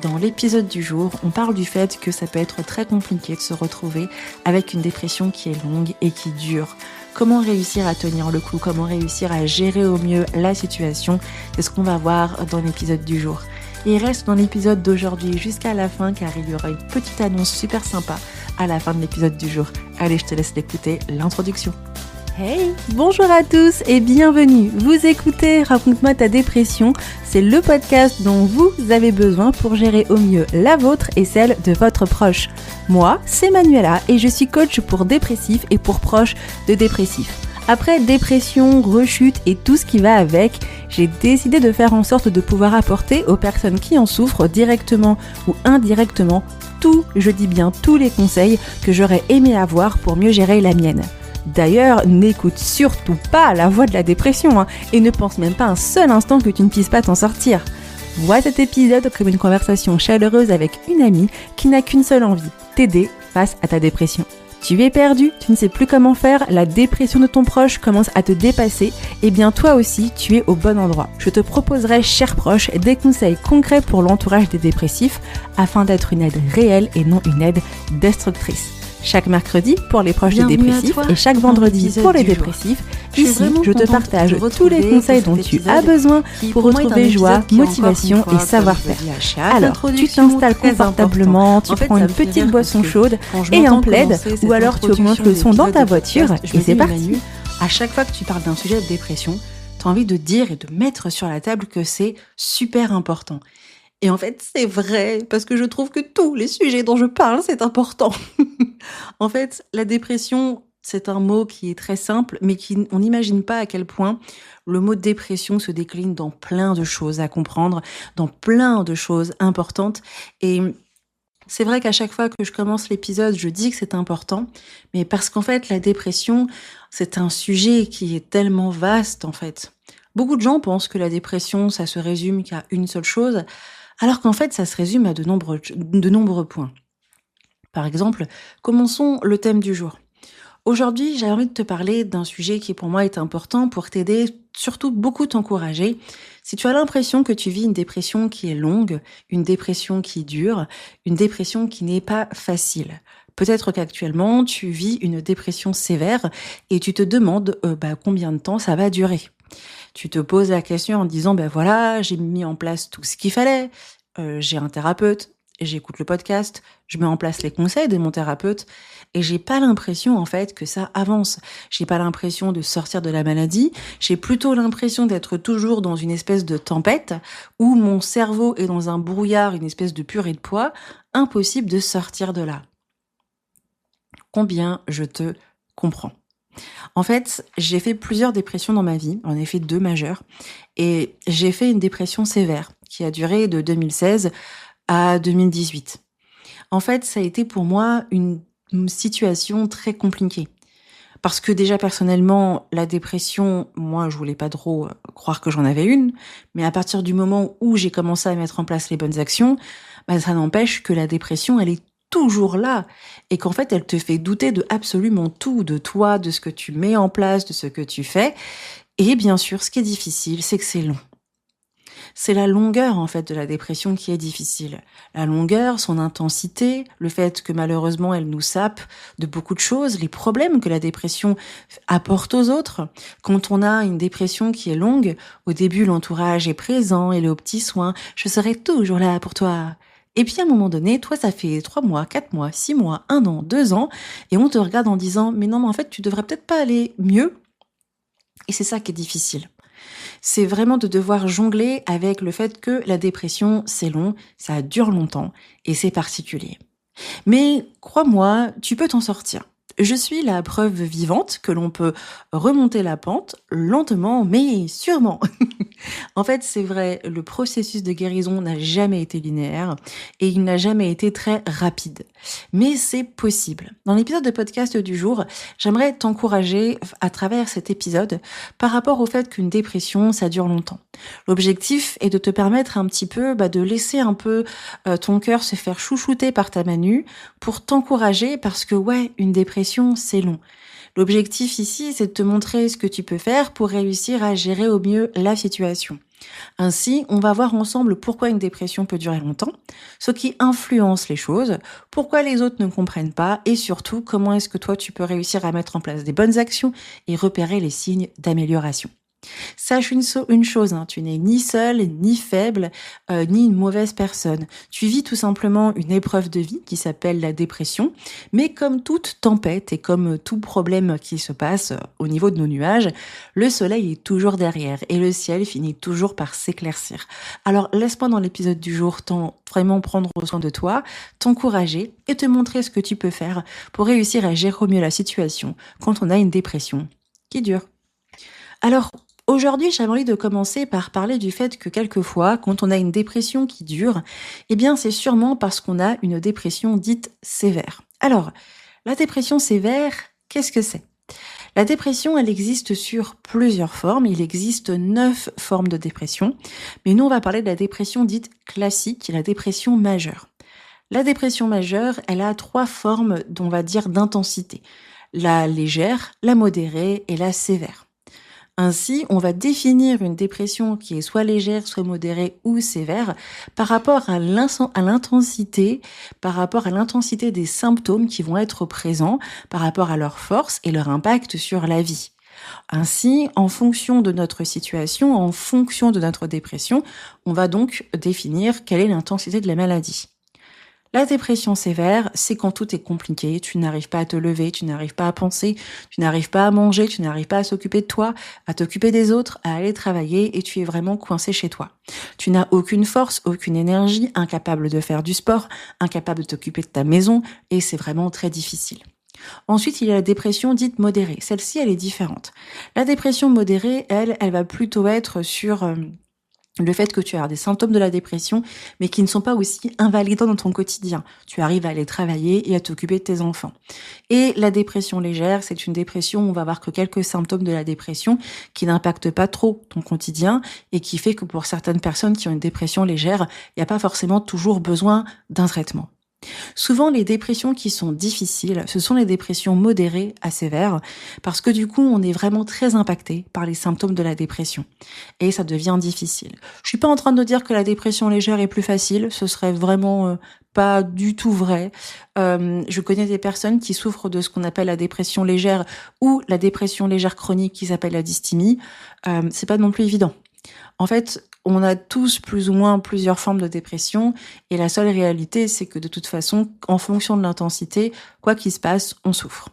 Dans l'épisode du jour, on parle du fait que ça peut être très compliqué de se retrouver avec une dépression qui est longue et qui dure. Comment réussir à tenir le coup, comment réussir à gérer au mieux la situation, c'est ce qu'on va voir dans l'épisode du jour. Et reste dans l'épisode d'aujourd'hui jusqu'à la fin car il y aura une petite annonce super sympa à la fin de l'épisode du jour. Allez, je te laisse l'écouter, l'introduction. Hey, bonjour à tous et bienvenue. Vous écoutez Raconte-moi ta dépression, c'est le podcast dont vous avez besoin pour gérer au mieux la vôtre et celle de votre proche. Moi, c'est Manuela et je suis coach pour dépressifs et pour proches de dépressifs. Après dépression, rechute et tout ce qui va avec, j'ai décidé de faire en sorte de pouvoir apporter aux personnes qui en souffrent directement ou indirectement je dis bien tous les conseils que j'aurais aimé avoir pour mieux gérer la mienne. D'ailleurs, n'écoute surtout pas la voix de la dépression et ne pense même pas un seul instant que tu ne puisses pas t'en sortir. Vois cet épisode comme une conversation chaleureuse avec une amie qui n'a qu'une seule envie, t'aider face à ta dépression. Tu es perdu, tu ne sais plus comment faire, la dépression de ton proche commence à te dépasser, et bien toi aussi, tu es au bon endroit. Je te proposerai, cher proche, des conseils concrets pour l'entourage des dépressifs afin d'être une aide réelle et non une aide destructrice. Chaque mercredi pour les proches des dépressifs et chaque vendredi pour les dépressifs. Ici, je te partage tous les conseils dont tu as besoin pour retrouver joie, motivation et savoir-faire. Alors, tu t'installes confortablement, tu prends une petite boisson chaude et un plaid, ou alors tu augmentes le son dans ta voiture et c'est parti. À chaque fois que tu parles d'un sujet de dépression, tu as envie de dire et de mettre sur la table que c'est super important. Et en fait, c'est vrai, parce que je trouve que tous les sujets dont je parle, c'est important. En fait, la dépression, c'est un mot qui est très simple, mais on n'imagine pas à quel point le mot dépression se décline dans plein de choses à comprendre, dans plein de choses importantes. Et c'est vrai qu'à chaque fois que je commence l'épisode, je dis que c'est important, mais parce qu'en fait, la dépression, c'est un sujet qui est tellement vaste, en fait. Beaucoup de gens pensent que la dépression, ça se résume qu'à une seule chose, alors qu'en fait, ça se résume à de nombreux points. Par exemple, commençons le thème du jour. Aujourd'hui, j'ai envie de te parler d'un sujet qui pour moi est important pour t'aider, surtout beaucoup t'encourager. Si tu as l'impression que tu vis une dépression qui est longue, une dépression qui dure, une dépression qui n'est pas facile. Peut-être qu'actuellement, tu vis une dépression sévère et tu te demandes combien de temps ça va durer. Tu te poses la question en disant, voilà, j'ai mis en place tout ce qu'il fallait, j'ai un thérapeute, j'écoute le podcast, je mets en place les conseils de mon thérapeute et j'ai pas l'impression en fait que ça avance. J'ai pas l'impression de sortir de la maladie, j'ai plutôt l'impression d'être toujours dans une espèce de tempête où mon cerveau est dans un brouillard, une espèce de purée de pois, impossible de sortir de là. Combien je te comprends. En fait, j'ai fait plusieurs dépressions dans ma vie, j'en ai fait 2 majeures, et j'ai fait une dépression sévère qui a duré de 2016 à 2018. En fait, ça a été pour moi une situation très compliquée. Parce que déjà personnellement, la dépression, moi je voulais pas trop croire que j'en avais une, mais à partir du moment où j'ai commencé à mettre en place les bonnes actions, ça n'empêche que la dépression, elle est toujours là et qu'en fait elle te fait douter de absolument tout, de toi, de ce que tu mets en place, de ce que tu fais. Et bien sûr, ce qui est difficile, c'est que c'est long. C'est la longueur en fait de la dépression qui est difficile. La longueur, son intensité, le fait que malheureusement elle nous sape de beaucoup de choses, les problèmes que la dépression apporte aux autres. Quand on a une dépression qui est longue, au début l'entourage est présent, il est aux petits soins, je serai toujours là pour toi. Et puis à un moment donné, toi ça fait 3 mois, 4 mois, 6 mois, 1 an, 2 ans, et on te regarde en disant mais non mais en fait tu devrais peut-être pas aller mieux. Et c'est ça qui est difficile. C'est vraiment de devoir jongler avec le fait que la dépression, c'est long, ça dure longtemps et c'est particulier. Mais crois-moi, tu peux t'en sortir. Je suis la preuve vivante que l'on peut remonter la pente lentement mais sûrement. En fait, c'est vrai, le processus de guérison n'a jamais été linéaire et il n'a jamais été très rapide. Mais c'est possible. Dans l'épisode de podcast du jour, j'aimerais t'encourager à travers cet épisode par rapport au fait qu'une dépression, ça dure longtemps. L'objectif est de te permettre un petit peu de laisser un peu ton cœur se faire chouchouter par ta Manu pour t'encourager parce que une dépression, dépression, c'est long. L'objectif ici, c'est de te montrer ce que tu peux faire pour réussir à gérer au mieux la situation. Ainsi, on va voir ensemble pourquoi une dépression peut durer longtemps, ce qui influence les choses, pourquoi les autres ne comprennent pas et surtout comment est-ce que toi tu peux réussir à mettre en place des bonnes actions et repérer les signes d'amélioration. Sache une chose, hein, tu n'es ni seule, ni faible, ni une mauvaise personne. Tu vis tout simplement une épreuve de vie qui s'appelle la dépression, mais comme toute tempête et comme tout problème qui se passe au niveau de nos nuages, le soleil est toujours derrière et le ciel finit toujours par s'éclaircir. Alors laisse-moi dans l'épisode du jour vraiment prendre soin de toi, t'encourager et te montrer ce que tu peux faire pour réussir à gérer au mieux la situation quand on a une dépression qui dure. Alors, aujourd'hui, j'avais envie de commencer par parler du fait que quelquefois, quand on a une dépression qui dure, eh bien, c'est sûrement parce qu'on a une dépression dite sévère. Alors, la dépression sévère, qu'est-ce que c'est ? La dépression, elle existe sur plusieurs formes. Il existe 9 formes de dépression. Mais nous, on va parler de la dépression dite classique, la dépression majeure. La dépression majeure, elle a 3 formes, on va dire, d'intensité. La légère, la modérée et la sévère. Ainsi, on va définir une dépression qui est soit légère, soit modérée ou sévère par rapport à l'intensité, par rapport à l'intensité des symptômes qui vont être présents, par rapport à leur force et leur impact sur la vie. Ainsi, en fonction de notre situation, en fonction de notre dépression, on va donc définir quelle est l'intensité de la maladie. La dépression sévère, c'est quand tout est compliqué, tu n'arrives pas à te lever, tu n'arrives pas à penser, tu n'arrives pas à manger, tu n'arrives pas à s'occuper de toi, à t'occuper des autres, à aller travailler et tu es vraiment coincé chez toi. Tu n'as aucune force, aucune énergie, incapable de faire du sport, incapable de t'occuper de ta maison et c'est vraiment très difficile. Ensuite, il y a la dépression dite modérée. Celle-ci, elle est différente. La dépression modérée, elle va plutôt être sur le fait que tu as des symptômes de la dépression, mais qui ne sont pas aussi invalidants dans ton quotidien. Tu arrives à aller travailler et à t'occuper de tes enfants. Et la dépression légère, c'est une dépression où on va avoir que quelques symptômes de la dépression qui n'impactent pas trop ton quotidien et qui fait que pour certaines personnes qui ont une dépression légère, il n'y a pas forcément toujours besoin d'un traitement. Souvent, les dépressions qui sont difficiles, ce sont les dépressions modérées à sévères, parce que du coup, on est vraiment très impacté par les symptômes de la dépression. Et ça devient difficile. Je suis pas en train de dire que la dépression légère est plus facile, ce serait vraiment pas du tout vrai. Je connais des personnes qui souffrent de ce qu'on appelle la dépression légère ou la dépression légère chronique qui s'appelle la dysthymie. C'est pas non plus évident. En fait, on a tous plus ou moins plusieurs formes de dépression et la seule réalité, c'est que de toute façon, en fonction de l'intensité, quoi qu'il se passe, on souffre.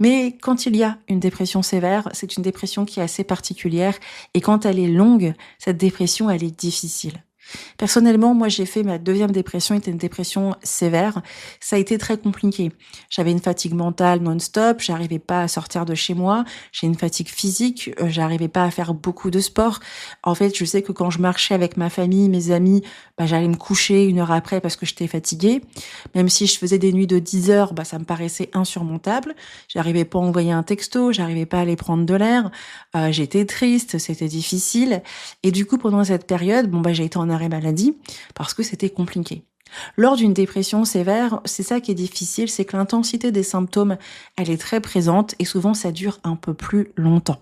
Mais quand il y a une dépression sévère, c'est une dépression qui est assez particulière et quand elle est longue, cette dépression, elle est difficile. Personnellement, moi, j'ai fait ma 2e dépression, c'était une dépression sévère. Ça a été très compliqué. J'avais une fatigue mentale non-stop, j'arrivais pas à sortir de chez moi. J'ai une fatigue physique, j'arrivais pas à faire beaucoup de sport. En fait, je sais que quand je marchais avec ma famille, mes amis, j'allais me coucher 1 heure après parce que j'étais fatiguée. Même si je faisais des nuits de 10 heures, ça me paraissait insurmontable. J'arrivais pas à envoyer un texto, j'arrivais pas à aller prendre de l'air. J'étais triste, c'était difficile. Et du coup, pendant cette période, j'ai été en arrêt maladie parce que c'était compliqué. Lors d'une dépression sévère, c'est ça qui est difficile, c'est que l'intensité des symptômes, elle est très présente et souvent ça dure un peu plus longtemps.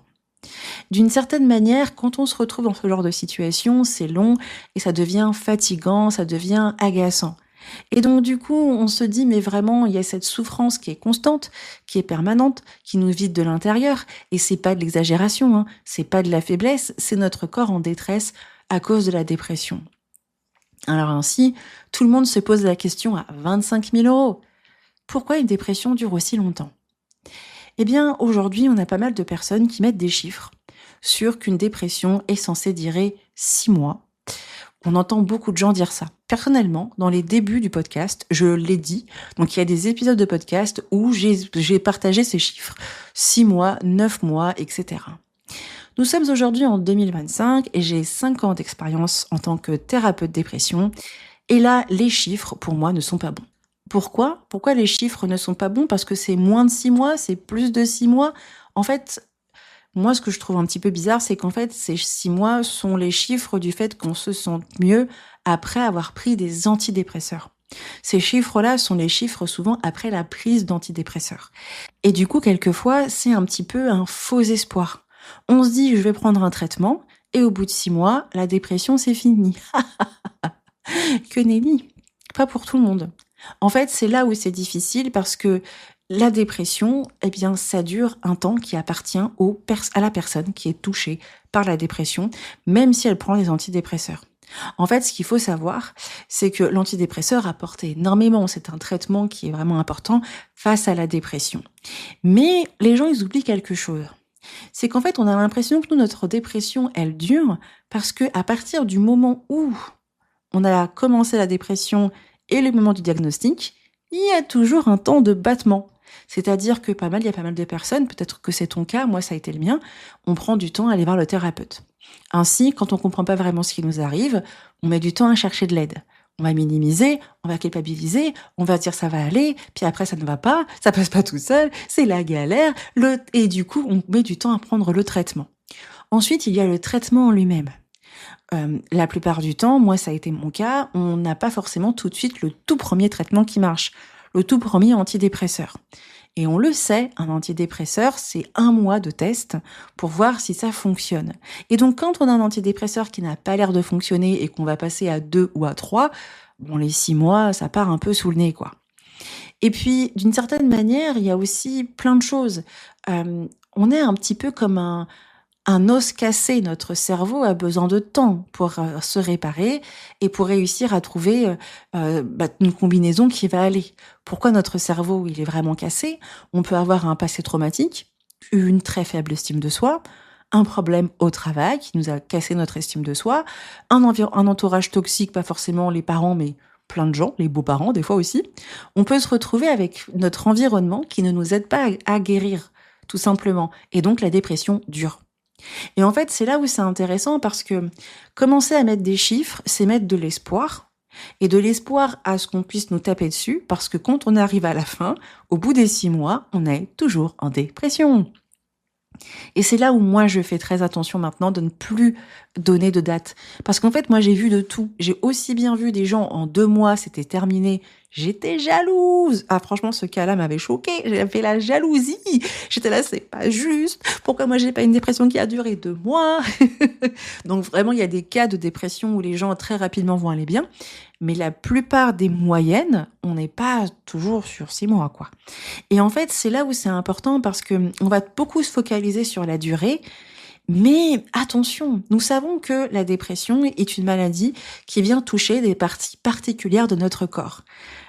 D'une certaine manière, quand on se retrouve dans ce genre de situation, c'est long et ça devient fatigant, ça devient agaçant. Et donc du coup, on se dit mais vraiment, il y a cette souffrance qui est constante, qui est permanente, qui nous vide de l'intérieur et c'est pas de l'exagération, c'est pas de la faiblesse, c'est notre corps en détresse à cause de la dépression. Alors ainsi, tout le monde se pose la question à 25 000 €. Pourquoi une dépression dure aussi longtemps ? Eh bien, aujourd'hui, on a pas mal de personnes qui mettent des chiffres sur qu'une dépression est censée durer 6 mois. On entend beaucoup de gens dire ça. Personnellement, dans les débuts du podcast, je l'ai dit. Donc, il y a des épisodes de podcast où j'ai partagé ces chiffres. 6 mois, 9 mois, etc. Nous sommes aujourd'hui en 2025 et j'ai 5 ans d'expérience en tant que thérapeute dépression. Et là, les chiffres, pour moi, ne sont pas bons. Pourquoi ? Pourquoi les chiffres ne sont pas bons ? Parce que c'est moins de 6 mois, c'est plus de 6 mois. En fait, moi, ce que je trouve un petit peu bizarre, c'est qu'en fait, ces 6 mois sont les chiffres du fait qu'on se sente mieux après avoir pris des antidépresseurs. Ces chiffres-là sont les chiffres souvent après la prise d'antidépresseurs. Et du coup, quelquefois, c'est un petit peu un faux espoir. On se dit, je vais prendre un traitement, et au bout de 6 mois, la dépression, c'est fini. Que nenni, pas pour tout le monde. En fait, c'est là où c'est difficile parce que la dépression, eh bien, ça dure un temps qui appartient à la personne qui est touchée par la dépression, même si elle prend les antidépresseurs. En fait, ce qu'il faut savoir, c'est que l'antidépresseur apporte énormément. C'est un traitement qui est vraiment important face à la dépression. Mais les gens, ils oublient quelque chose. C'est qu'en fait, on a l'impression que nous, notre dépression, elle dure parce que à partir du moment où on a commencé la dépression et le moment du diagnostic, il y a toujours un temps de battement. C'est-à-dire que il y a pas mal de personnes, peut-être que c'est ton cas, moi ça a été le mien, on prend du temps à aller voir le thérapeute. Ainsi, quand on comprend pas vraiment ce qui nous arrive, on met du temps à chercher de l'aide. On va minimiser, on va culpabiliser, on va dire ça va aller, puis après ça ne va pas, ça passe pas tout seul, c'est la galère, et du coup on met du temps à prendre le traitement. Ensuite, il y a le traitement en lui-même. La plupart du temps, moi ça a été mon cas, on n'a pas forcément tout de suite le tout premier traitement qui marche, le tout premier antidépresseur. Et on le sait, un antidépresseur, c'est 1 mois de test pour voir si ça fonctionne. Et donc quand on a un antidépresseur qui n'a pas l'air de fonctionner et qu'on va passer à 2 ou à 3, bon les 6 mois, ça part un peu sous le nez, quoi. Et puis, d'une certaine manière, il y a aussi plein de choses. On est un petit peu comme un os cassé. Notre cerveau a besoin de temps pour se réparer et pour réussir à trouver une combinaison qui va aller. Pourquoi notre cerveau il est vraiment cassé? On peut avoir un passé traumatique, une très faible estime de soi, un problème au travail qui nous a cassé notre estime de soi, un entourage toxique, pas forcément les parents, mais plein de gens, les beaux-parents des fois aussi. On peut se retrouver avec notre environnement qui ne nous aide pas à guérir, tout simplement. Et donc la dépression dure. Et en fait, c'est là où c'est intéressant parce que commencer à mettre des chiffres, c'est mettre de l'espoir. Et de l'espoir à ce qu'on puisse nous taper dessus parce que quand on arrive à la fin, au bout des 6 mois, on est toujours en dépression. Et c'est là où moi je fais très attention maintenant de ne plus donner de date. Parce qu'en fait, moi j'ai vu de tout. J'ai aussi bien vu des gens en 2 mois, c'était terminé. J'étais jalouse. Ah franchement, ce cas-là m'avait choquée. J'avais la jalousie. J'étais là, c'est pas juste. Pourquoi moi j'ai pas une dépression qui a duré 2 mois? Donc vraiment, il y a des cas de dépression où les gens très rapidement vont aller bien. Mais la plupart des moyennes, on n'est pas toujours sur 6 mois, quoi. Et en fait, c'est là où c'est important parce que on va beaucoup se focaliser sur la durée. Mais attention, nous savons que la dépression est une maladie qui vient toucher des parties particulières de notre corps.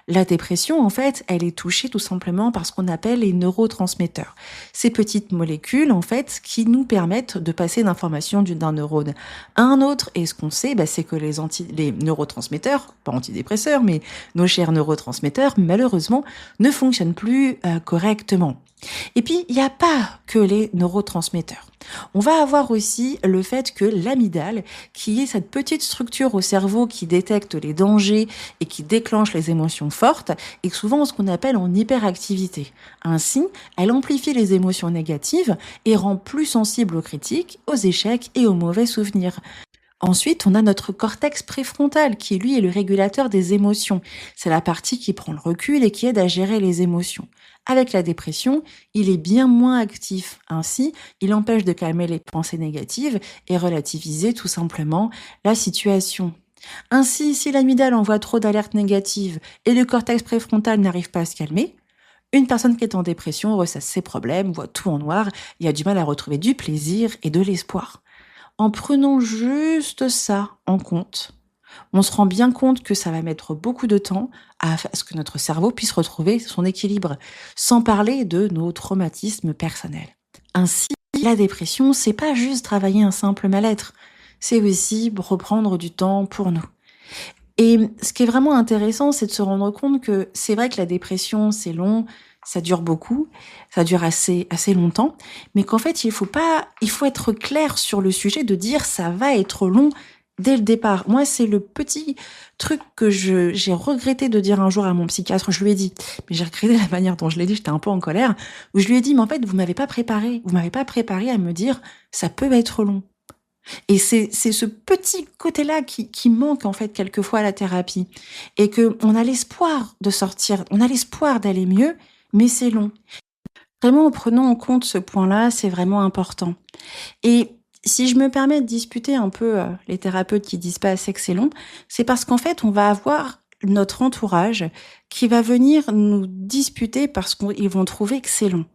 La dépression, en fait, elle est touchée tout simplement par ce qu'on appelle les neurotransmetteurs. Ces petites molécules, en fait, qui nous permettent de passer l'information d'un neurone à un autre. Et ce qu'on sait, c'est que les neurotransmetteurs, pas antidépresseurs, mais nos chers neurotransmetteurs, malheureusement, ne fonctionnent plus correctement. Et puis, il n'y a pas que les neurotransmetteurs. On va avoir aussi le fait que l'amygdale, qui est cette petite structure au cerveau qui détecte les dangers et qui déclenche les émotions fortes, est souvent ce qu'on appelle en hyperactivité. Ainsi, elle amplifie les émotions négatives et rend plus sensible aux critiques, aux échecs et aux mauvais souvenirs. Ensuite, on a notre cortex préfrontal qui, lui, est le régulateur des émotions. C'est la partie qui prend le recul et qui aide à gérer les émotions. Avec la dépression, il est bien moins actif. Ainsi, il empêche de calmer les pensées négatives et relativiser tout simplement la situation. Ainsi, si l'amygdale envoie trop d'alertes négatives et le cortex préfrontal n'arrive pas à se calmer, une personne qui est en dépression ressasse ses problèmes, voit tout en noir et a du mal à retrouver du plaisir et de l'espoir. En prenant juste ça en compte, on se rend bien compte que ça va mettre beaucoup de temps à ce que notre cerveau puisse retrouver son équilibre, sans parler de nos traumatismes personnels. Ainsi, la dépression, c'est pas juste travailler un simple mal-être, c'est aussi reprendre du temps pour nous. Et ce qui est vraiment intéressant, c'est de se rendre compte que c'est vrai que la dépression, c'est long, ça dure beaucoup, ça dure assez longtemps, mais qu'en fait, il faut être clair sur le sujet de dire ça va être long dès le départ. Moi, c'est le petit truc que j'ai regretté de dire un jour à mon psychiatre. Je lui ai dit, mais j'ai regretté la manière dont je l'ai dit, j'étais un peu en colère, où je lui ai dit, mais en fait, vous m'avez pas préparé à me dire ça peut être long. Et c'est ce petit côté-là qui manque en fait quelquefois à la thérapie. Et que on a l'espoir de sortir, on a l'espoir d'aller mieux, mais c'est long. Vraiment, en prenant en compte ce point-là, c'est vraiment important. Et si je me permets de disputer un peu les thérapeutes qui disent pas assez que c'est long, c'est parce qu'en fait, on va avoir notre entourage qui va venir nous disputer parce qu'ils vont trouver que c'est long.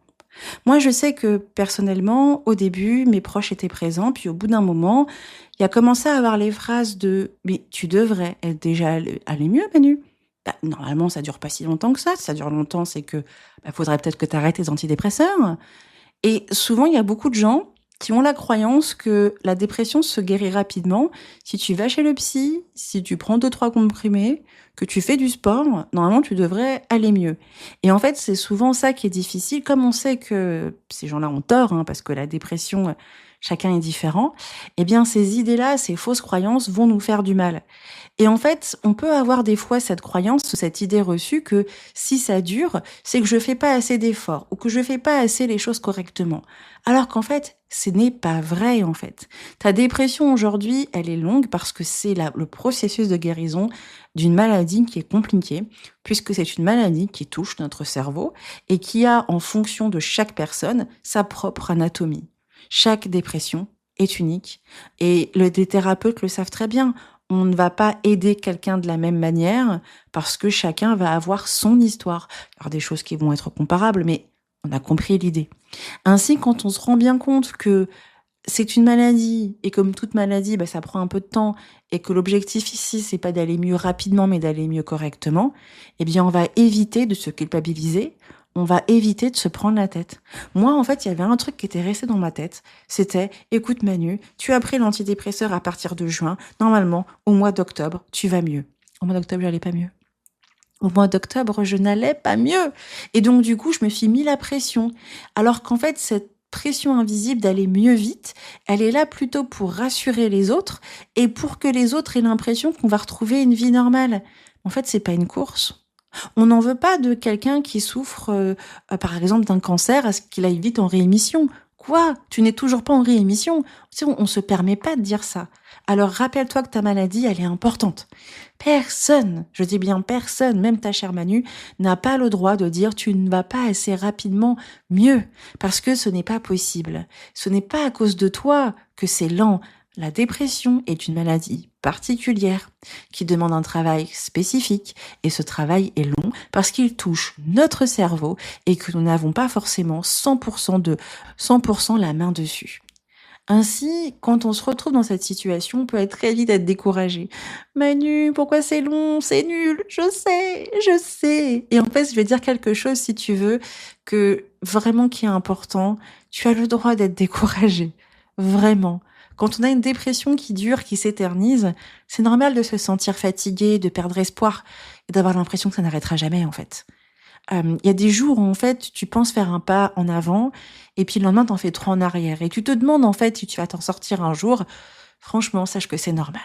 Moi, je sais que personnellement, au début, mes proches étaient présents, puis au bout d'un moment, il y a commencé à avoir les phrases de «Mais tu devrais être déjà aller mieux, Manu». Bah, normalement, ça dure pas si longtemps que ça. Si ça dure longtemps, c'est que faudrait peut-être que tu arrêtes tes antidépresseurs. Et souvent, il y a beaucoup de gens qui ont la croyance que la dépression se guérit rapidement si tu vas chez le psy, si tu prends 2-3 comprimés, que tu fais du sport, normalement tu devrais aller mieux. Et en fait, c'est souvent ça qui est difficile. Comme on sait que ces gens-là ont tort, parce que la dépression, chacun est différent, eh bien ces idées-là, ces fausses croyances vont nous faire du mal. Et en fait, on peut avoir des fois cette croyance, cette idée reçue que si ça dure, c'est que je fais pas assez d'efforts ou que je fais pas assez les choses correctement. Alors qu'en fait, ce n'est pas vrai en fait. Ta dépression aujourd'hui, elle est longue parce que c'est le processus de guérison d'une maladie qui est compliquée, puisque c'est une maladie qui touche notre cerveau et qui a, en fonction de chaque personne, sa propre anatomie. Chaque dépression est unique et des thérapeutes le savent très bien. On ne va pas aider quelqu'un de la même manière parce que chacun va avoir son histoire. Alors des choses qui vont être comparables, mais on a compris l'idée. Ainsi, quand on se rend bien compte que c'est une maladie, et comme toute maladie, ça prend un peu de temps, et que l'objectif ici, c'est pas d'aller mieux rapidement, mais d'aller mieux correctement, eh bien, on va éviter de se culpabiliser, on va éviter de se prendre la tête. Moi, en fait, il y avait un truc qui était resté dans ma tête, c'était, écoute Manu, tu as pris l'antidépresseur à partir de juin, normalement, au mois d'octobre, tu vas mieux. Au mois d'octobre, j'allais pas mieux. Au mois d'octobre, je n'allais pas mieux. Et donc, du coup, je me suis mis la pression. Alors qu'en fait, cette pression invisible d'aller mieux vite, elle est là plutôt pour rassurer les autres et pour que les autres aient l'impression qu'on va retrouver une vie normale. En fait, c'est pas une course. On n'en veut pas de quelqu'un qui souffre, par exemple, d'un cancer à ce qu'il aille vite en réémission. Quoi? Tu n'es toujours pas en réémission? Tu sais, on se permet pas de dire ça. Alors rappelle-toi que ta maladie, elle est importante. Personne, je dis bien personne, même ta chère Manu, n'a pas le droit de dire tu ne vas pas assez rapidement mieux, parce que ce n'est pas possible. Ce n'est pas à cause de toi que c'est lent. La dépression est une maladie particulière qui demande un travail spécifique et ce travail est long parce qu'il touche notre cerveau et que nous n'avons pas forcément 100% la main dessus. Ainsi, quand on se retrouve dans cette situation, on peut être très vite être découragé. Manu, pourquoi c'est long? C'est nul. Je sais. Et en fait, je vais dire quelque chose, si tu veux, que vraiment qui est important. Tu as le droit d'être découragé. Vraiment. Quand on a une dépression qui dure, qui s'éternise, c'est normal de se sentir fatigué, de perdre espoir et d'avoir l'impression que ça n'arrêtera jamais, en fait. Il y a des jours où, en fait, tu penses faire un pas en avant et puis le lendemain, t'en fais 3 en arrière. Et tu te demandes, en fait, si tu vas t'en sortir un jour. Franchement, sache que c'est normal.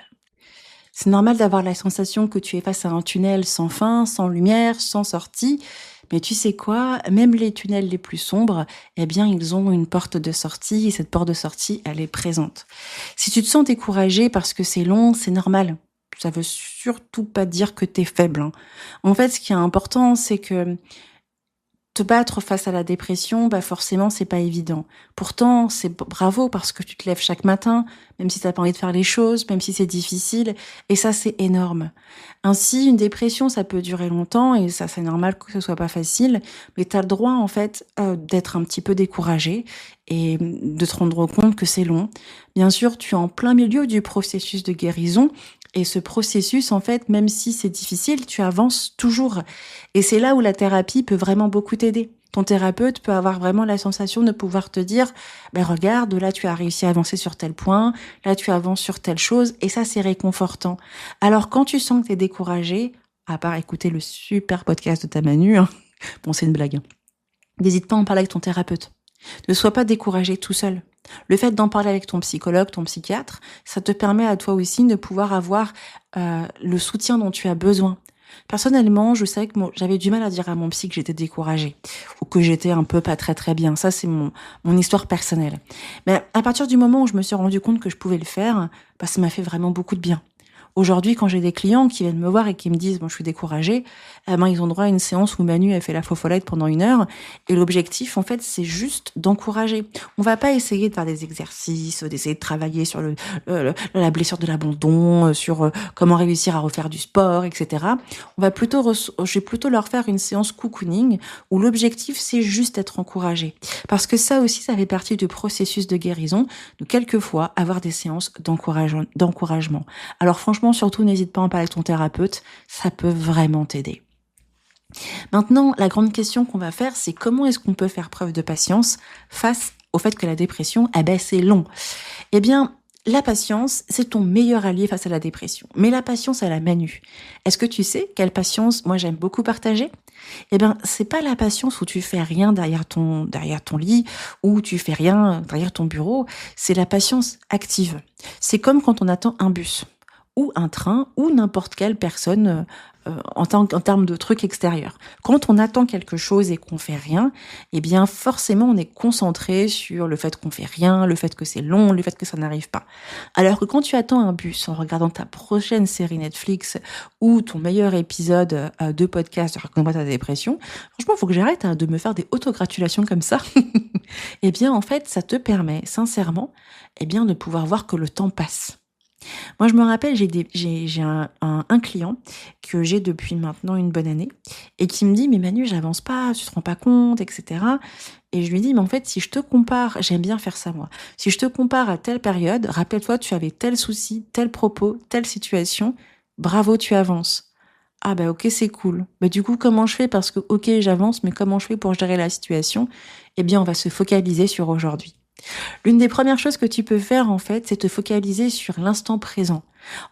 C'est normal d'avoir la sensation que tu es face à un tunnel sans fin, sans lumière, sans sortie. Mais tu sais quoi? Même les tunnels les plus sombres, eh bien, ils ont une porte de sortie et cette porte de sortie, elle est présente. Si tu te sens découragé parce que c'est long, c'est normal. Ça veut surtout pas dire que t'es faible. En fait, ce qui est important, c'est que te battre face à la dépression, forcément, c'est pas évident. Pourtant, c'est bravo parce que tu te lèves chaque matin, même si t'as pas envie de faire les choses, même si c'est difficile, et ça, c'est énorme. Ainsi, une dépression, ça peut durer longtemps, et ça, c'est normal que ce soit pas facile, mais t'as le droit, en fait, d'être un petit peu découragé et de te rendre compte que c'est long. Bien sûr, tu es en plein milieu du processus de guérison, et ce processus, en fait, même si c'est difficile, tu avances toujours. Et c'est là où la thérapie peut vraiment beaucoup t'aider. Ton thérapeute peut avoir vraiment la sensation de pouvoir te dire, regarde, là tu as réussi à avancer sur tel point, là tu avances sur telle chose, et ça c'est réconfortant. Alors quand tu sens que t'es découragé, à part écouter le super podcast de ta Manu, bon c'est une blague, n'hésite pas à en parler avec ton thérapeute. Ne sois pas découragé tout seul. Le fait d'en parler avec ton psychologue, ton psychiatre, ça te permet à toi aussi de pouvoir avoir le soutien dont tu as besoin. Personnellement, je savais que j'avais du mal à dire à mon psy que j'étais découragée ou que j'étais un peu pas très très bien. Ça, c'est mon histoire personnelle. Mais à partir du moment où je me suis rendu compte que je pouvais le faire, bah, ça m'a fait vraiment beaucoup de bien. Aujourd'hui, quand j'ai des clients qui viennent me voir et qui me disent, bon, je suis découragée, ils ont droit à une séance où Manu a fait la fofolette pendant 1 heure. Et l'objectif, en fait, c'est juste d'encourager. On va pas essayer de faire des exercices, d'essayer de travailler sur la blessure de l'abandon, sur comment réussir à refaire du sport, etc. Je vais plutôt leur faire une séance cocooning où l'objectif, c'est juste d'être encouragé. Parce que ça aussi, ça fait partie du processus de guérison, de quelquefois avoir des séances d'encouragement. Alors franchement, surtout, n'hésite pas à en parler avec ton thérapeute, ça peut vraiment t'aider. Maintenant, la grande question qu'on va faire, c'est comment est-ce qu'on peut faire preuve de patience face au fait que la dépression, c'est long. Eh bien, la patience, c'est ton meilleur allié face à la dépression. Mais la patience, elle a Manu. Est-ce que tu sais quelle patience, moi, j'aime beaucoup partager? Eh bien, c'est pas la patience où tu fais rien derrière ton lit, ou tu fais rien derrière ton bureau. C'est la patience active. C'est comme quand on attend un bus, ou un train, ou n'importe quelle personne en termes de trucs extérieurs. Quand on attend quelque chose et qu'on fait rien, eh bien forcément on est concentré sur le fait qu'on fait rien, le fait que c'est long, le fait que ça n'arrive pas. Alors que quand tu attends un bus en regardant ta prochaine série Netflix ou ton meilleur épisode de podcast de Raconte-moi ta dépression, franchement il faut que j'arrête de me faire des autogratulations comme ça. Eh bien en fait ça te permet sincèrement de pouvoir voir que le temps passe. Moi, je me rappelle, j'ai un client que j'ai depuis maintenant une bonne année et qui me dit, mais Manu, j'avance pas, tu te rends pas compte, etc. Et je lui dis, mais en fait, si je te compare, j'aime bien faire ça moi, si je te compare à telle période, rappelle-toi, tu avais tel souci, tel propos, telle situation, bravo, tu avances. Ah bah ok, c'est cool. Bah du coup, comment je fais? Parce que ok, j'avance, mais comment je fais pour gérer la situation? Eh bien, on va se focaliser sur aujourd'hui. L'une des premières choses que tu peux faire, en fait, c'est te focaliser sur l'instant présent.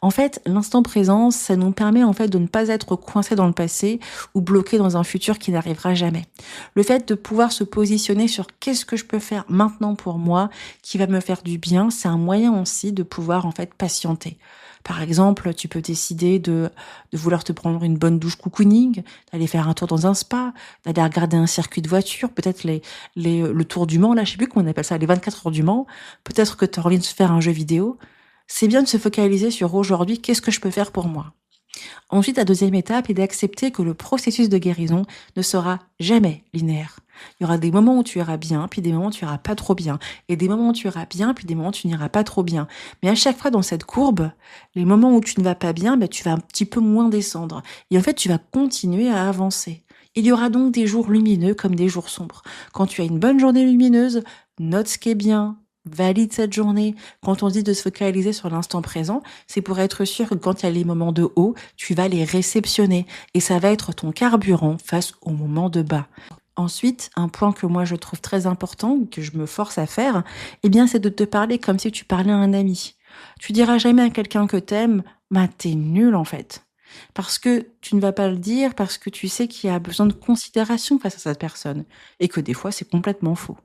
En fait, l'instant présent, ça nous permet, en fait, de ne pas être coincé dans le passé ou bloqué dans un futur qui n'arrivera jamais. Le fait de pouvoir se positionner sur qu'est-ce que je peux faire maintenant pour moi, qui va me faire du bien, c'est un moyen aussi de pouvoir, en fait, patienter. Par exemple, tu peux décider de vouloir te prendre une bonne douche cocooning, d'aller faire un tour dans un spa, d'aller regarder un circuit de voiture, peut-être le tour du Mans, là, je sais plus comment on appelle ça, les 24 heures du Mans. Peut-être que tu as envie de se faire un jeu vidéo. C'est bien de se focaliser sur aujourd'hui, qu'est-ce que je peux faire pour moi? Ensuite, la deuxième étape est d'accepter que le processus de guérison ne sera jamais linéaire. Il y aura des moments où tu iras bien, puis des moments où tu iras pas trop bien. Et des moments où tu iras bien, puis des moments où tu n'iras pas trop bien. Mais à chaque fois dans cette courbe, les moments où tu ne vas pas bien, tu vas un petit peu moins descendre. Et en fait, tu vas continuer à avancer. Il y aura donc des jours lumineux comme des jours sombres. Quand tu as une bonne journée lumineuse, note ce qui est bien, valide cette journée. Quand on dit de se focaliser sur l'instant présent, c'est pour être sûr que quand il y a les moments de haut, tu vas les réceptionner. Et ça va être ton carburant face aux moments de bas. Ensuite, un point que moi je trouve très important, que je me force à faire, c'est de te parler comme si tu parlais à un ami. Tu diras jamais à quelqu'un que t'aimes, t'es nul en fait. Parce que tu ne vas pas le dire, parce que tu sais qu'il y a besoin de considération face à cette personne. Et que des fois, c'est complètement faux.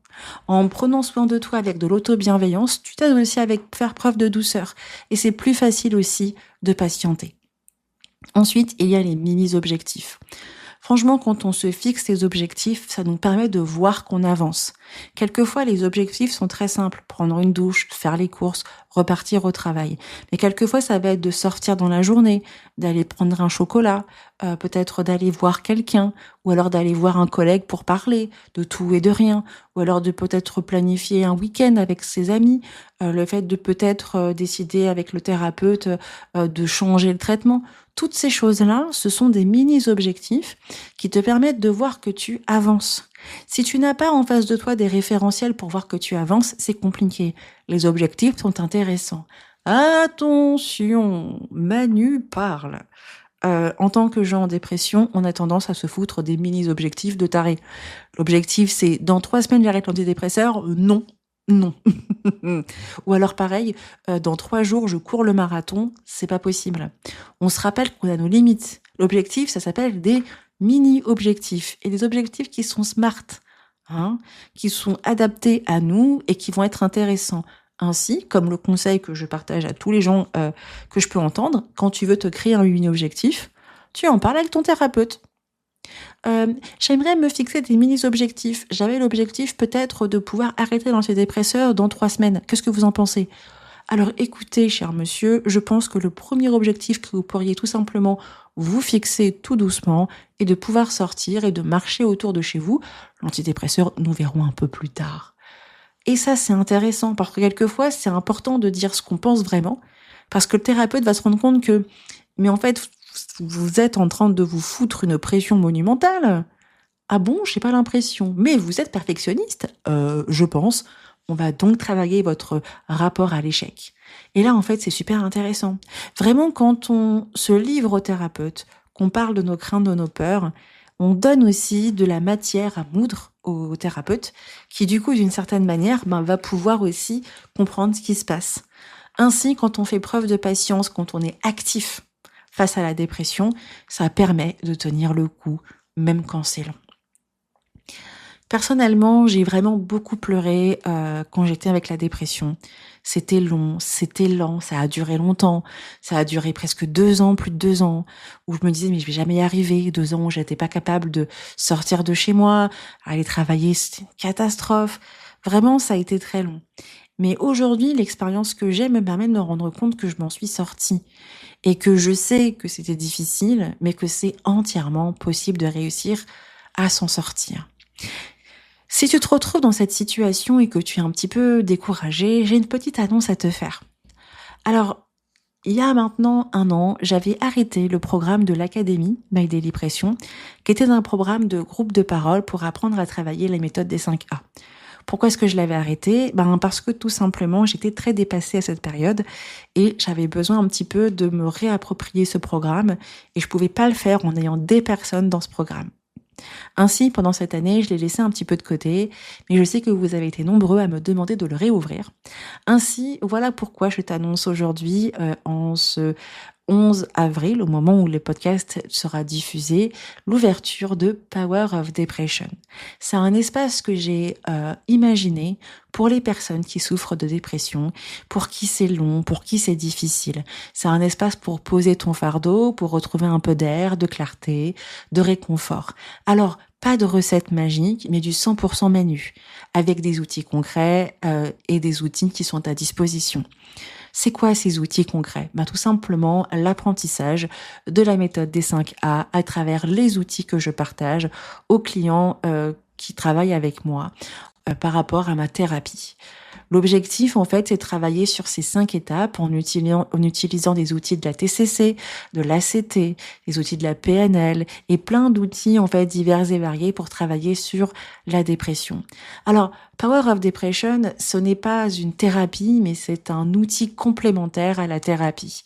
En prenant soin de toi avec de l'auto-bienveillance, tu t'aides aussi avec faire preuve de douceur. Et c'est plus facile aussi de patienter. Ensuite, il y a les mini-objectifs. Franchement, quand on se fixe des objectifs, ça nous permet de voir qu'on avance. Quelquefois, les objectifs sont très simples. Prendre une douche, faire les courses, repartir au travail. Mais quelquefois, ça va être de sortir dans la journée, d'aller prendre un chocolat, peut-être d'aller voir quelqu'un, ou alors d'aller voir un collègue pour parler de tout et de rien, ou alors de peut-être planifier un week-end avec ses amis, le fait de peut-être décider avec le thérapeute de changer le traitement. Toutes ces choses-là, ce sont des mini-objectifs qui te permettent de voir que tu avances. Si tu n'as pas en face de toi des référentiels pour voir que tu avances, c'est compliqué. Les objectifs sont intéressants. Attention, Manu parle. En tant que gens en dépression, on a tendance à se foutre des mini-objectifs de taré. L'objectif, c'est dans 3 semaines, j'arrête l'antidépresseur. Non. Ou alors pareil, dans 3 jours, je cours le marathon. C'est pas possible. On se rappelle qu'on a nos limites. L'objectif, ça s'appelle des mini-objectifs. Et des objectifs qui sont smart, qui sont adaptés à nous et qui vont être intéressants. Ainsi, comme le conseil que je partage à tous les gens que je peux entendre, quand tu veux te créer un mini-objectif, tu en parles avec ton thérapeute. J'aimerais me fixer des mini-objectifs. J'avais l'objectif peut-être de pouvoir arrêter l'antidépresseur dans 3 semaines. Qu'est-ce que vous en pensez? Alors écoutez, cher monsieur, je pense que le premier objectif que vous pourriez tout simplement vous fixer tout doucement est de pouvoir sortir et de marcher autour de chez vous. L'antidépresseur, nous verrons un peu plus tard. Et ça, c'est intéressant parce que quelquefois, c'est important de dire ce qu'on pense vraiment parce que le thérapeute va se rendre compte que, mais en fait, vous êtes en train de vous foutre une pression monumentale. Ah bon, j'ai pas l'impression. Mais vous êtes perfectionniste? Je pense. On va donc travailler votre rapport à l'échec. Et là, en fait, c'est super intéressant. Vraiment, quand on se livre au thérapeute, qu'on parle de nos craintes, de nos peurs, on donne aussi de la matière à moudre au thérapeute, qui du coup, d'une certaine manière, va pouvoir aussi comprendre ce qui se passe. Ainsi, quand on fait preuve de patience, quand on est actif face à la dépression, ça permet de tenir le coup, même quand c'est long. Personnellement, j'ai vraiment beaucoup pleuré quand j'étais avec la dépression. C'était long, c'était lent, ça a duré longtemps. Ça a duré presque 2 ans, plus de 2 ans, où je me disais, mais je vais jamais y arriver. 2 ans où j'étais pas capable de sortir de chez moi, aller travailler, c'était une catastrophe. Vraiment, ça a été très long. Mais aujourd'hui, l'expérience que j'ai me permet de me rendre compte que je m'en suis sortie et que je sais que c'était difficile, mais que c'est entièrement possible de réussir à s'en sortir. Si tu te retrouves dans cette situation et que tu es un petit peu découragé, j'ai une petite annonce à te faire. Alors, il y a maintenant 1 an, j'avais arrêté le programme de l'Académie My Daily Pression, qui était un programme de groupe de parole pour apprendre à travailler les méthodes des 5A. Pourquoi est-ce que je l'avais arrêté? Parce que tout simplement, j'étais très dépassée à cette période et j'avais besoin un petit peu de me réapproprier ce programme et je pouvais pas le faire en ayant des personnes dans ce programme. Ainsi, pendant cette année, je l'ai laissé un petit peu de côté, mais je sais que vous avez été nombreux à me demander de le réouvrir. Ainsi, voilà pourquoi je t'annonce aujourd'hui, en ce 11 avril, au moment où le podcast sera diffusé, l'ouverture de Power of Depression. C'est un espace que j'ai imaginé pour les personnes qui souffrent de dépression, pour qui c'est long, pour qui c'est difficile. C'est un espace pour poser ton fardeau, pour retrouver un peu d'air, de clarté, de réconfort. Alors, pas de recette magique, mais du 100% menu, avec des outils concrets et des outils qui sont à disposition. C'est quoi ces outils concrets? Tout simplement l'apprentissage de la méthode des 5A à travers les outils que je partage aux clients qui travaillent avec moi par rapport à ma thérapie. L'objectif, en fait, c'est de travailler sur ces 5 étapes en utilisant des outils de la TCC, de l'ACT, des outils de la PNL et plein d'outils, en fait, divers et variés pour travailler sur la dépression. Alors, Power of Depression, ce n'est pas une thérapie, mais c'est un outil complémentaire à la thérapie.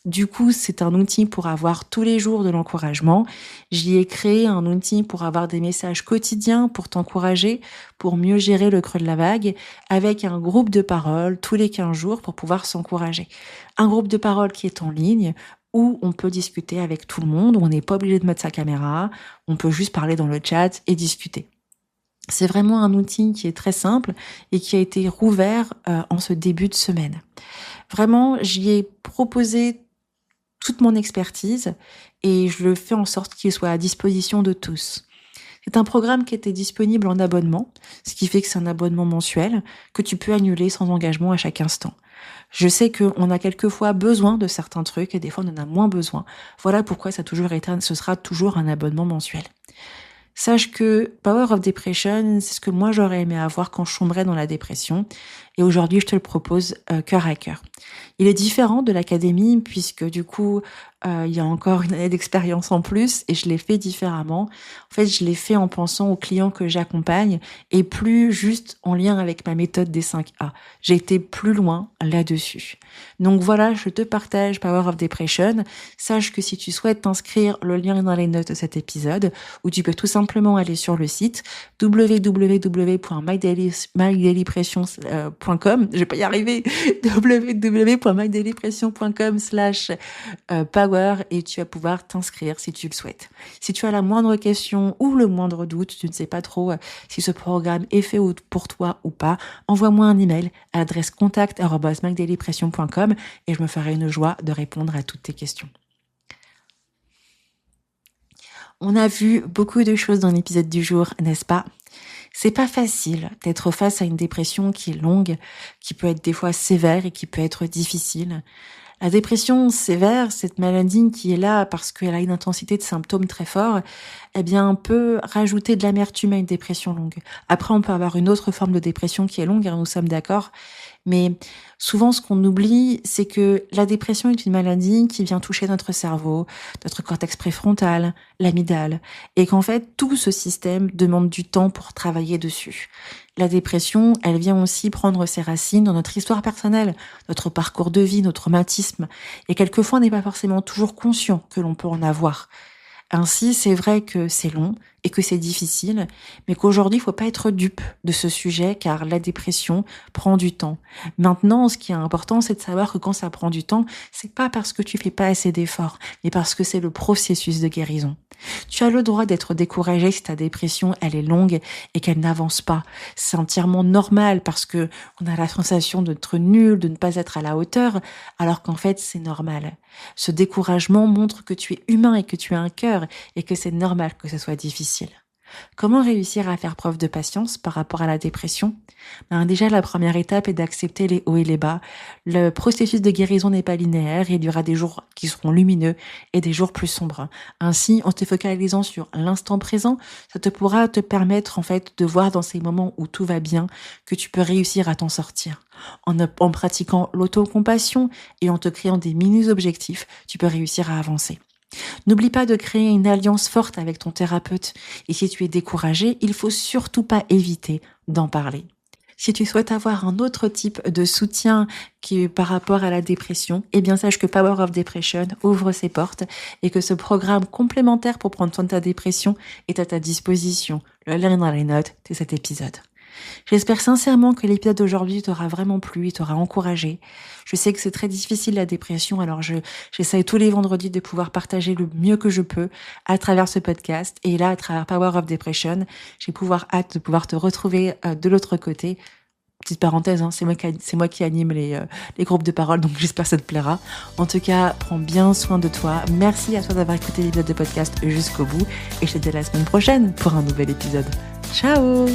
Du coup, c'est un outil pour avoir tous les jours de l'encouragement. J'y ai créé un outil pour avoir des messages quotidiens, pour t'encourager, pour mieux gérer le creux de la vague, avec un groupe de parole tous les 15 jours pour pouvoir s'encourager. Un groupe de parole qui est en ligne, où on peut discuter avec tout le monde, où on n'est pas obligé de mettre sa caméra, on peut juste parler dans le chat et discuter. C'est vraiment un outil qui est très simple et qui a été rouvert en ce début de semaine. Vraiment, j'y ai proposé toute mon expertise et je le fais en sorte qu'il soit à disposition de tous. C'est un programme qui était disponible en abonnement, ce qui fait que c'est un abonnement mensuel que tu peux annuler sans engagement à chaque instant. Je sais qu'on a quelquefois besoin de certains trucs et des fois on en a moins besoin. Voilà pourquoi ce sera toujours un abonnement mensuel. Sache que Power of Depression, c'est ce que moi j'aurais aimé avoir quand je sombrais dans la dépression. Et aujourd'hui, je te le propose cœur à cœur. Il est différent de l'académie puisque du coup, il y a encore une année d'expérience en plus et je l'ai fait différemment. En fait, je l'ai fait en pensant aux clients que j'accompagne et plus juste en lien avec ma méthode des 5A. J'ai été plus loin là-dessus. Donc voilà, je te partage Power of Depression. Sache que si tu souhaites t'inscrire, le lien est dans les notes de cet épisode ou tu peux tout simplement aller sur le site www.mydailypression.com. Je vais pas y arriver. www.mydailypression.com/power et tu vas pouvoir t'inscrire si tu le souhaites. Si tu as la moindre question ou le moindre doute, tu ne sais pas trop si ce programme est fait pour toi ou pas, envoie-moi un email à l'adresse contact@mydailypression.com et je me ferai une joie de répondre à toutes tes questions. On a vu beaucoup de choses dans l'épisode du jour, n'est-ce pas? C'est pas facile d'être face à une dépression qui est longue, qui peut être des fois sévère et qui peut être difficile. La dépression sévère, cette maladie qui est là parce qu'elle a une intensité de symptômes très forts, eh bien, peut rajouter de l'amertume à une dépression longue. Après, on peut avoir une autre forme de dépression qui est longue, nous sommes d'accord. Mais souvent, ce qu'on oublie, c'est que la dépression est une maladie qui vient toucher notre cerveau, notre cortex préfrontal, l'amygdale, et qu'en fait, tout ce système demande du temps pour travailler dessus. La dépression, elle vient aussi prendre ses racines dans notre histoire personnelle, notre parcours de vie, nos traumatismes, et quelquefois, on n'est pas forcément toujours conscient que l'on peut en avoir. Ainsi, c'est vrai que c'est long et que c'est difficile, mais qu'aujourd'hui, il faut pas être dupe de ce sujet car la dépression prend du temps. Maintenant, ce qui est important, c'est de savoir que quand ça prend du temps, c'est pas parce que tu fais pas assez d'efforts, mais parce que c'est le processus de guérison. Tu as le droit d'être découragé si ta dépression, elle est longue et qu'elle n'avance pas. C'est entièrement normal parce que on a la sensation d'être nul, de ne pas être à la hauteur, alors qu'en fait, c'est normal. Ce découragement montre que tu es humain et que tu as un cœur et que c'est normal que ce soit difficile. Comment réussir à faire preuve de patience par rapport à la dépression? Déjà, la première étape est d'accepter les hauts et les bas. Le processus de guérison n'est pas linéaire et il y aura des jours qui seront lumineux et des jours plus sombres. Ainsi, en te focalisant sur l'instant présent, ça te pourra te permettre en fait de voir dans ces moments où tout va bien que tu peux réussir à t'en sortir. En pratiquant l'autocompassion et en te créant des mini-objectifs, tu peux réussir à avancer. N'oublie pas de créer une alliance forte avec ton thérapeute. Et si tu es découragé, il faut surtout pas éviter d'en parler. Si tu souhaites avoir un autre type de soutien qui est par rapport à la dépression, eh bien sache que Power of Depression ouvre ses portes et que ce programme complémentaire pour prendre soin de ta dépression est à ta disposition. Le lien est dans les notes de cet épisode. J'espère sincèrement que l'épisode d'aujourd'hui t'aura vraiment plu et t'aura encouragé. Je sais que c'est très difficile la dépression, alors j'essaie tous les vendredis de pouvoir partager le mieux que je peux à travers ce podcast. Et là, à travers Power of Depression, j'ai hâte de pouvoir te retrouver de l'autre côté. Petite parenthèse, c'est moi qui anime les groupes de parole, donc j'espère que ça te plaira. En tout cas, prends bien soin de toi. Merci à toi d'avoir écouté l'épisode de podcast jusqu'au bout. Et je te dis à la semaine prochaine pour un nouvel épisode. Ciao!